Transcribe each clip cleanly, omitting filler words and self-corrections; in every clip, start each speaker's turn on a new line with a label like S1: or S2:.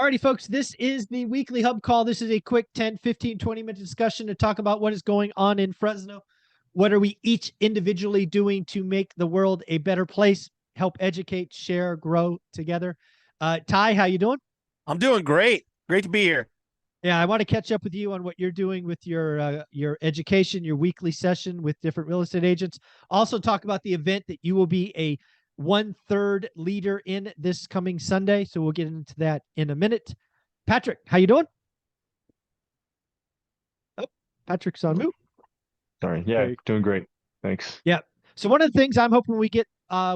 S1: Alrighty, folks, this is the weekly hub call. This is a quick 10, 15, 20-minute discussion to talk about what is going on in Fresno. What are we each individually doing to make the world a better place, help educate, share, grow together? Ty, how you doing?
S2: I'm doing great. Great to be here.
S1: Yeah, I want to catch up with you on what you're doing with your education, your weekly session with different real estate agents. Also talk about the event that you will be a 1/3 leader in this coming Sunday. So we'll get into that in a minute. Patrick, how you doing? Oh, Patrick's on mute.
S3: Sorry. Yeah, doing great. Thanks.
S1: Yeah. So one of the things I'm hoping we get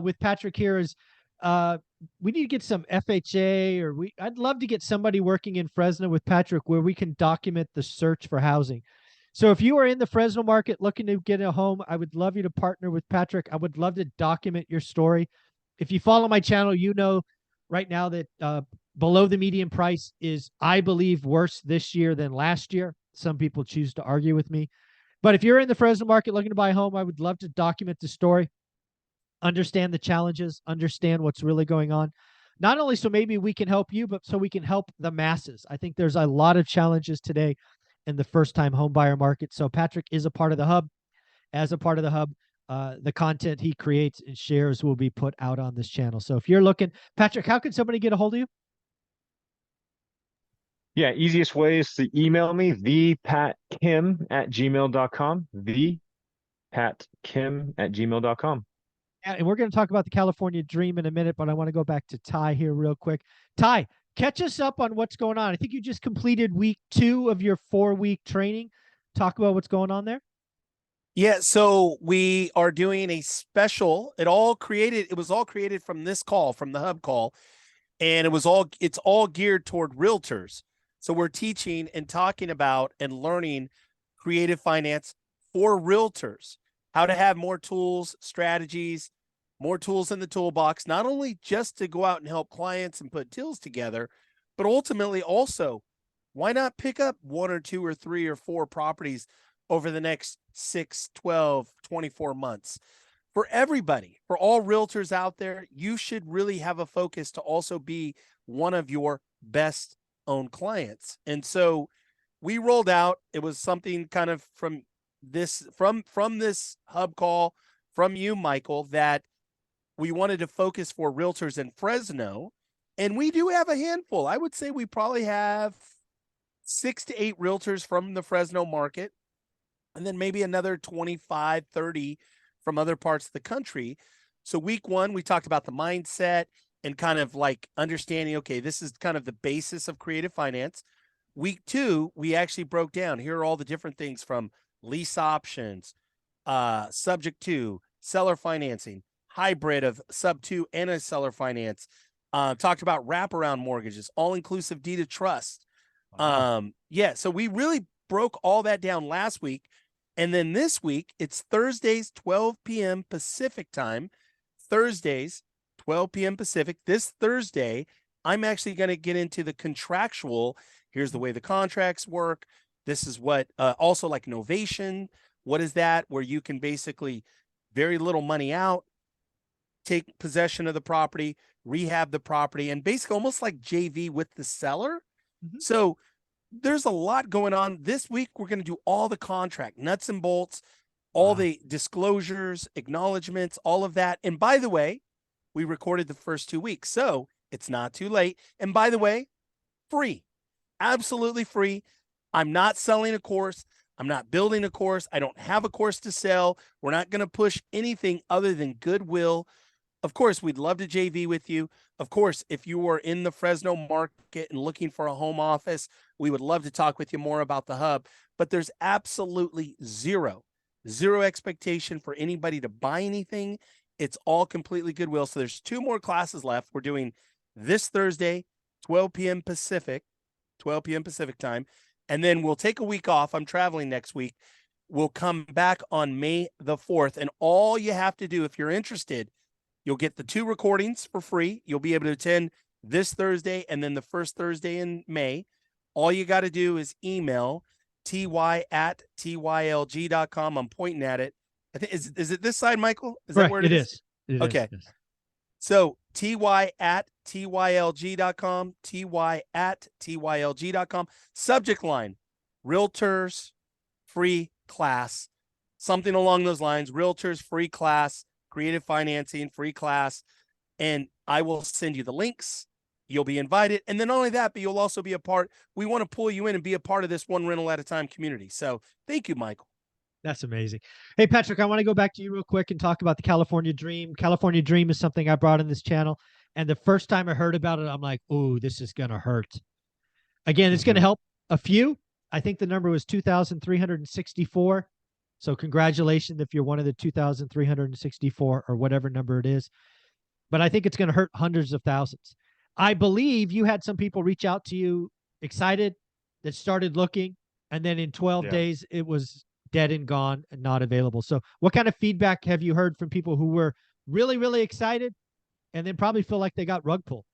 S1: with Patrick here is we need to get some FHA, or I'd love to get somebody working in Fresno with Patrick where we can document the search for housing. So if you are in the Fresno market looking to get a home, I would love you to partner with Patrick. I would love to document your story. If you follow my channel, you know right now that below the median price is, I believe, worse this year than last year. Some people choose to argue with me. But if you're in the Fresno market looking to buy a home, I would love to document the story, understand the challenges, understand what's really going on. Not only so maybe we can help you, but so we can help the masses. I think there's a lot of challenges today in the first-time home buyer market. So Patrick is a part of the hub. As a part of the hub, the content he creates and shares will be put out on this channel. So if you're looking, Patrick, how can somebody get a hold of you?
S3: Yeah, easiest way is to email me, thepatkim@gmail.com, thepatkim@gmail.com.
S1: And we're going to talk about the California Dream in a minute, but I want to go back to Ty here real quick. Ty, catch us up on what's going on. I think you just completed week 2 of your 4-week training. Talk about what's going on there.
S2: Yeah, so we are doing a special. It was all created from this call, from the hub call, and it's all geared toward realtors. So we're teaching and talking about and learning creative finance for realtors, how to have more tools, strategies, more tools in the toolbox, not only just to go out and help clients and put deals together, but ultimately also, why not pick up 1 or 2 or 3 or 4 properties over the next 6, 12, 24 months? For everybody, for all realtors out there, you should really have a focus to also be one of your best own clients. And so we rolled out, it was something kind of from this hub call from you, Michael, that we wanted to focus for realtors in Fresno. And we do have a handful. I would say we probably have 6 to 8 realtors from the Fresno market, and then maybe another 25, 30 from other parts of the country. So week 1, we talked about the mindset and kind of like understanding, okay, this is kind of the basis of creative finance. Week 2, we actually broke down, here are all the different things from lease options, subject to, seller financing, hybrid of sub 2 and a seller finance. Talked about wraparound mortgages, all-inclusive deed of trust.
S1: Wow.
S2: Yeah, so we really broke all that down last week. And then this week, it's Thursdays, 12 p.m. Pacific time. Thursdays, 12 p.m. Pacific. This Thursday, I'm actually going to get into the contractual. Here's the way the contracts work. This is what, also like novation. What is that? Where you can basically very little money out, take possession of the property, rehab the property, and basically almost like JV with the seller. Mm-hmm. So there's a lot going on. This week, we're going to do all the contract, nuts and bolts, all the disclosures, acknowledgments, all of that. And by the way, we recorded the first 2 weeks, so it's not too late. And by the way, free, absolutely free. I'm not selling a course. I'm not building a course. I don't have a course to sell. We're not going to push anything other than goodwill. Of course, we'd love to JV with you. Of course, if you are in the Fresno market and looking for a home office, we would love to talk with you more about the hub. But there's absolutely zero expectation for anybody to buy anything. It's all completely goodwill. So there's 2 more classes left. We're doing this Thursday, 12 p.m. Pacific time. And then we'll take a week off. I'm traveling next week. We'll come back on May the 4th. And all you have to do, if you're interested, you'll get the 2 recordings for free. You'll be able to attend this Thursday and then the first Thursday in May. All you got to do is email ty@tylg.com. I'm pointing at it. I think is it this side, Michael? Is
S1: Correct.
S2: that where it is?
S1: It
S2: okay.
S1: is.
S2: So ty@ TYLG.com, TY@TYLG.com. Subject line, Realtors free class, something along those lines. Realtors free class, creative financing free class. And I will send you the links. You'll be invited. And then not only that, but you'll also be a part. We want to pull you in and be a part of this one rental at a time community. So thank you, Michael.
S1: That's amazing. Hey, Patrick, I want to go back to you real quick and talk about the California Dream. California Dream is something I brought in this channel. And the first time I heard about it, I'm like, oh, this is going to hurt. Again, it's going to help a few. I think the number was 2,364. So congratulations if you're one of the 2,364 or whatever number it is. But I think it's going to hurt hundreds of thousands. I believe you had some people reach out to you excited that started looking. And then in 12 days, it was dead and gone and not available. So what kind of feedback have you heard from people who were really, really excited and then probably feel like they got rug pulled?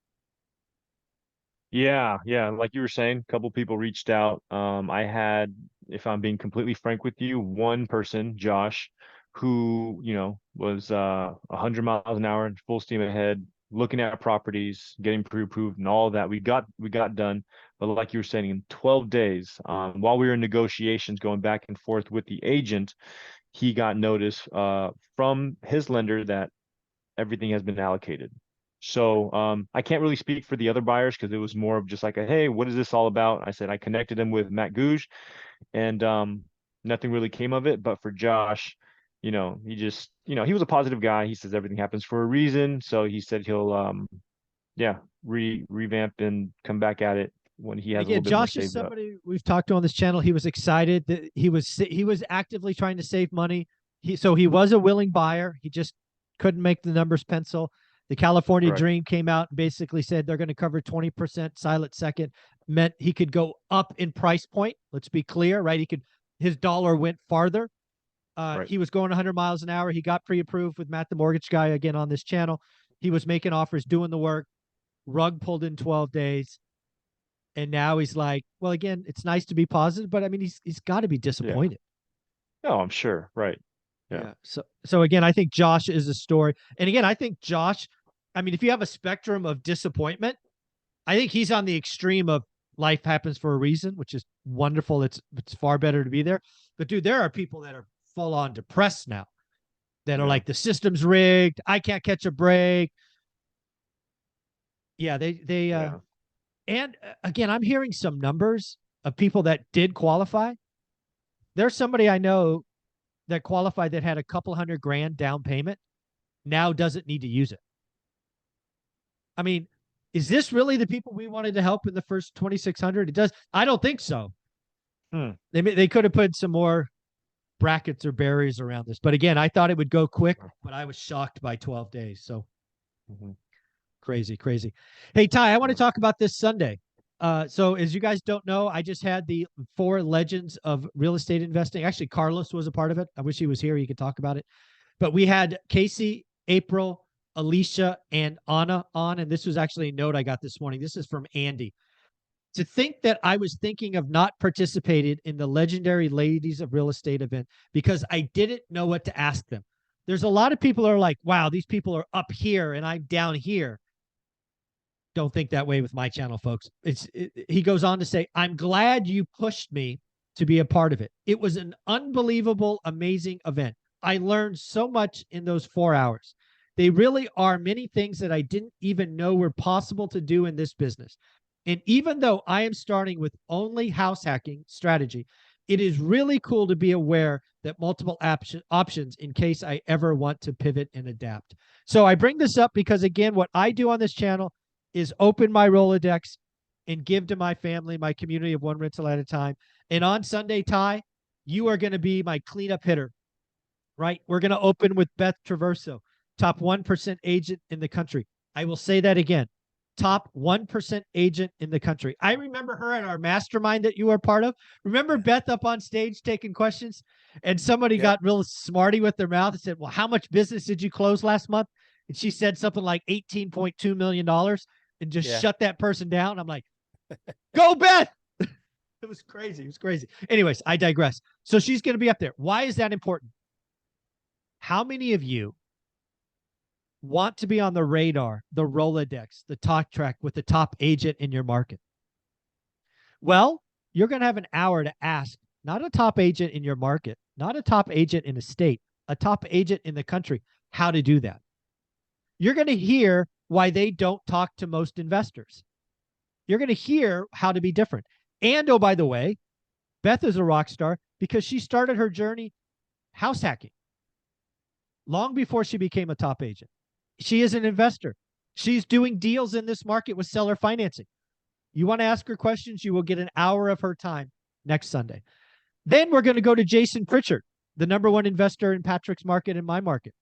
S3: Yeah. Like you were saying, a couple people reached out. I had, if I'm being completely frank with you, one person, Josh, who, was 100 miles an hour and full steam ahead, looking at properties, getting pre-approved and all that. We got done. But like you were saying, in 12 days, while we were in negotiations going back and forth with the agent, he got notice from his lender that everything has been allocated. So I can't really speak for the other buyers because it was more of just like a, hey, what is this all about? I said I connected him with Matt Gouge, and nothing really came of it. But for Josh, he just, he was a positive guy. He says everything happens for a reason. So he said he'll revamp and come back at it when he has a little bit more
S1: Josh
S3: saved
S1: is somebody we've talked to on this channel. He was excited that he was actively trying to save money. He was a willing buyer. He just couldn't make the numbers pencil. The California Dream came out and basically said they're going to cover 20% silent second, meant he could go up in price point. Let's be clear, right? His dollar went farther. He was going 100 miles an hour. He got pre-approved with Matt, the mortgage guy, again on this channel. He was making offers, doing the work, rug pulled in 12 days. And now he's like, well, again, it's nice to be positive, but I mean, he's got to be disappointed.
S3: Yeah. Oh, I'm sure. Right.
S1: Yeah. So again, I think Josh is a story. And again, I think Josh, I mean, if you have a spectrum of disappointment, I think he's on the extreme of life happens for a reason, which is wonderful. It's far better to be there. But dude, there are people that are full on depressed now that are like, the system's rigged. I can't catch a break. Yeah. And again, I'm hearing some numbers of people that did qualify. There's somebody I know that qualified that had a couple $100,000 down payment, now doesn't need to use it. I mean, is this really the people we wanted to help in the first 2,600? It does. I don't think so. They could have put some more brackets or barriers around this. But again, I thought it would go quick, but I was shocked by 12 days. So crazy. Hey, Ty, I want to talk about this Sunday. So as you guys don't know, I just had the 4 legends of real estate investing. Actually, Carlos was a part of it. I wish he was here. He could talk about it. But we had Casey, April, Alicia, and Anna on. And this was actually a note I got this morning. This is from Andy. To think that I was thinking of not participating in the legendary Ladies of Real Estate event because I didn't know what to ask them. There's a lot of people who are like, wow, these people are up here and I'm down here. Don't think that way with my channel, folks. He goes on to say, I'm glad you pushed me to be a part of it. It was an unbelievable, amazing event. I learned so much in those 4 hours. They really are many things that I didn't even know were possible to do in this business. And even though I am starting with only house hacking strategy, it is really cool to be aware that multiple options in case I ever want to pivot and adapt. So I bring this up because, again, what I do on this channel is open my Rolodex and give to my family, my community of one rental at a time. And on Sunday, Ty, you are going to be my cleanup hitter, right? We're going to open with Beth Traverso, top 1% agent in the country. I will say that again. Top 1% agent in the country. I remember her at our mastermind that you were part of. Remember Beth up on stage taking questions and somebody got real smarty with their mouth and said, well, how much business did you close last month? And she said something like $18.2 million and just shut that person down. I'm like, go Beth. It was crazy. It was crazy. Anyways, I digress. So she's going to be up there. Why is that important? How many of you want to be on the radar, the Rolodex, the talk track with the top agent in your market? Well, you're going to have an hour to ask not a top agent in your market, not a top agent in a state, a top agent in the country, how to do that. You're going to hear why they don't talk to most investors. You're going to hear how to be different. And oh, by the way, Beth is a rock star because she started her journey house hacking long before she became a top agent. She is an investor. She's doing deals in this market with seller financing. You want to ask her questions, you will get an hour of her time next Sunday. Then we're going to go to Jason Pritchard, the #1 investor in Patrick's market and my market.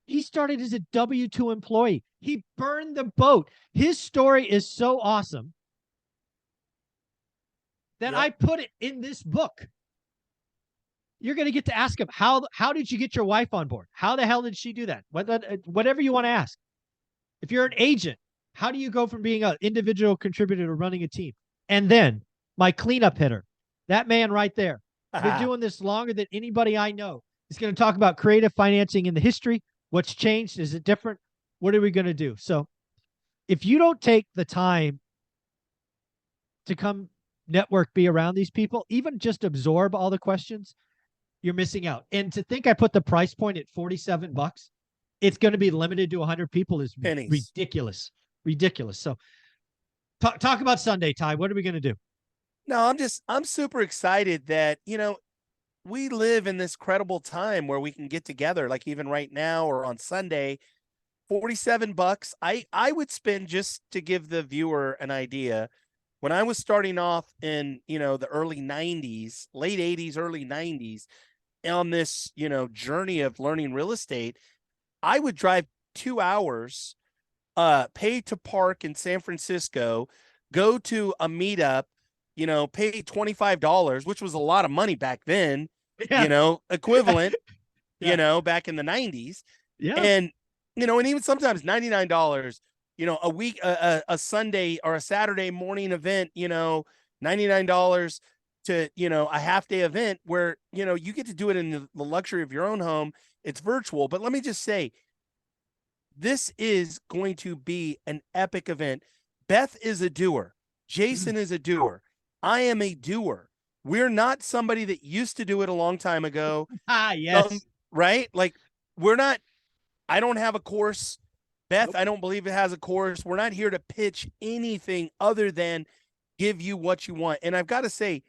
S1: He started as a W-2 employee. He burned the boat. His story is so awesome that I put it in this book. You're going to get to ask him, how did you get your wife on board? How the hell did she do that? Whatever you want to ask. If you're an agent, how do you go from being an individual contributor to running a team? And then my cleanup hitter, that man right there, been doing this longer than anybody I know. He's going to talk about creative financing in the history. What's changed? Is it different? What are we going to do? So if you don't take the time to come network, be around these people, even just absorb all the questions, you're missing out. And to think I put the price point at $47, it's going to be limited to 100 people is ridiculous. Ridiculous. So talk about Sunday, Ty. What are we going to do?
S2: No, I'm super excited that, we live in this credible time where we can get together, like even right now or on Sunday. $47. I would spend, just to give the viewer an idea, when I was starting off in, the early 90s, late 80s, early 90s, on this, journey of learning real estate, I would drive 2 hours, pay to park in San Francisco, go to a meetup, pay $25, which was a lot of money back then, equivalent, back in the 90s.
S1: Yeah.
S2: And, and even sometimes $99, a week, a Sunday or a Saturday morning event, $99 to, a half day event where, you get to do it in the luxury of your own home. It's virtual. But let me just say, this is going to be an epic event. Beth is a doer. Jason is a doer. I am a doer. We're not somebody that used to do it a long time ago.
S1: Yes.
S2: Right? Like, I don't have a course. Beth, I don't believe it has a course. We're not here to pitch anything other than give you what you want. And I've got to say,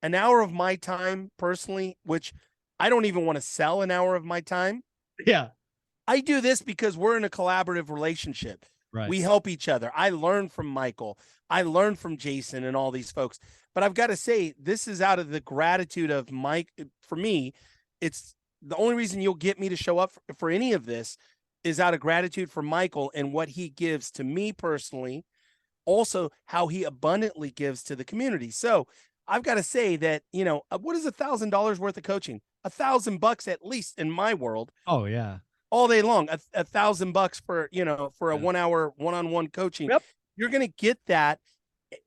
S2: an hour of my time personally, which I don't even want to sell an hour of my time.
S1: Yeah.
S2: I do this because we're in a collaborative relationship.
S1: Right.
S2: We help each other. I learn from Michael. I learn from Jason and all these folks. But I've got to say, this is out of the gratitude of Mike. For me, it's the only reason you'll get me to show up for any of this is out of gratitude for Michael and what he gives to me personally. Also, how he abundantly gives to the community. So I've got to say that, what is $1,000 worth of coaching? $1,000 at least in my world.
S1: Oh, yeah.
S2: All day long, $1,000 for a 1 hour one-on-one coaching.
S1: Yep.
S2: You're going to get that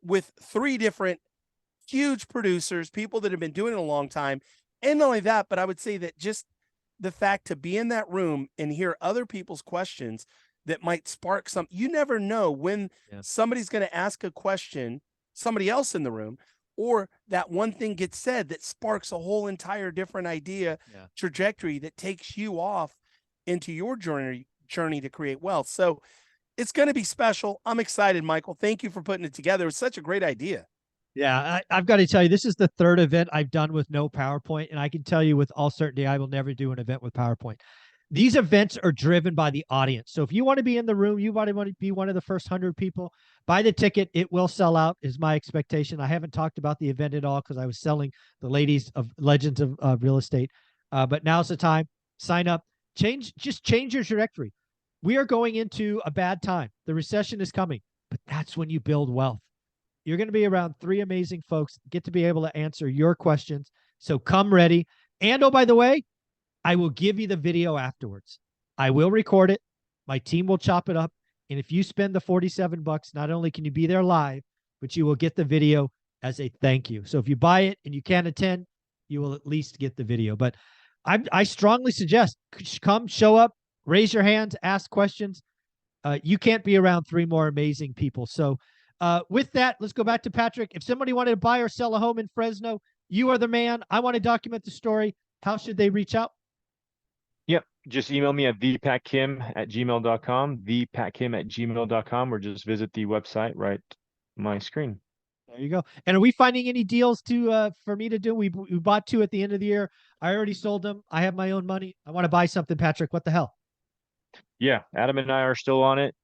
S2: with 3 different huge producers, people that have been doing it a long time. And not only that, but I would say that just the fact to be in that room and hear other people's questions that might spark some, you never know when somebody's going to ask a question, somebody else in the room, or that one thing gets said that sparks a whole entire different idea, trajectory that takes you off into your journey to create wealth. So it's going to be special. I'm excited, Michael. Thank you for putting it together. It was such a great idea.
S1: Yeah, I've got to tell you, this is the 3rd event I've done with no PowerPoint, and I can tell you with all certainty, I will never do an event with PowerPoint. These events are driven by the audience. So if you want to be in the room, you want to be one of the first 100 people, buy the ticket. It will sell out is my expectation. I haven't talked about the event at all because I was selling the ladies of Legends of Real Estate. But now's the time. Sign up. Just change your trajectory. We are going into a bad time. The recession is coming, but that's when you build wealth. You're going to be around 3 amazing folks, get to be able to answer your questions. So come ready. And oh, by the way, I will give you the video afterwards. I will record it. My team will chop it up. And if you spend the $47, not only can you be there live, but you will get the video as a thank you. So if you buy it and you can't attend, you will at least get the video. But I strongly suggest come show up, raise your hand, ask questions. You can't be around three more amazing people. So with that, let's go back to Patrick. If somebody wanted to buy or sell a home in Fresno, you are the man. I want to document the story. How should they reach out?
S3: Yep. Just email me at thepatkim@gmail.com, thepatkim@gmail.com, or just visit the website right on my screen.
S1: There you go. And are we finding any deals to for me to do? We bought two at the end of the year. I already sold them. I have my own money. I want to buy something, Patrick. What the hell?
S3: Yeah, Adam and I are still on it.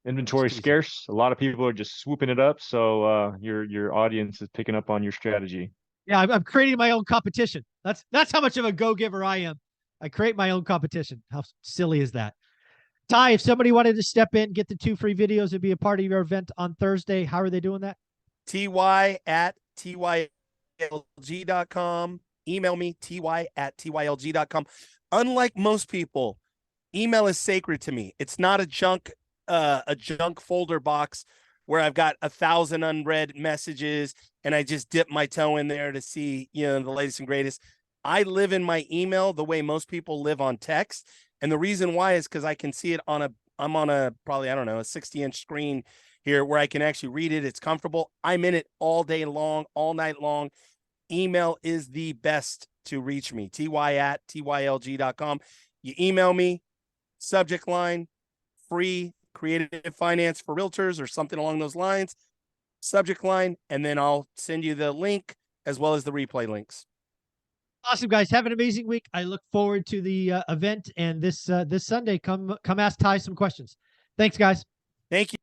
S3: Inventory
S1: Jeez.
S3: scarce. A lot of people are just swooping it up. So your audience is picking up on your strategy.
S1: Yeah, I'm creating my own competition. That's how much of a go giver I am. I create my own competition. How silly is that? Ty, if somebody wanted to step in, get the 2 free videos, and be a part of your event on Thursday, how are they doing that?
S2: ty@tylg.com. Email me, ty@tylg.com. Unlike most people, email is sacred to me. It's not a junk folder box where I've got 1,000 unread messages and I just dip my toe in there to see, the latest and greatest. I live in my email the way most people live on text. And the reason why is because I can see it I'm on a probably, I don't know, a 60-inch screen here where I can actually read it. It's comfortable. I'm in it all day long, all night long. Email is the best to reach me. ty@tylg.com. You email me, subject line, free creative finance for realtors or something along those lines, subject line, and then I'll send you the link as well as the replay links.
S1: Awesome, guys. Have an amazing week. I look forward to the event, and this Sunday, come ask Ty some questions. Thanks, guys.
S2: Thank you.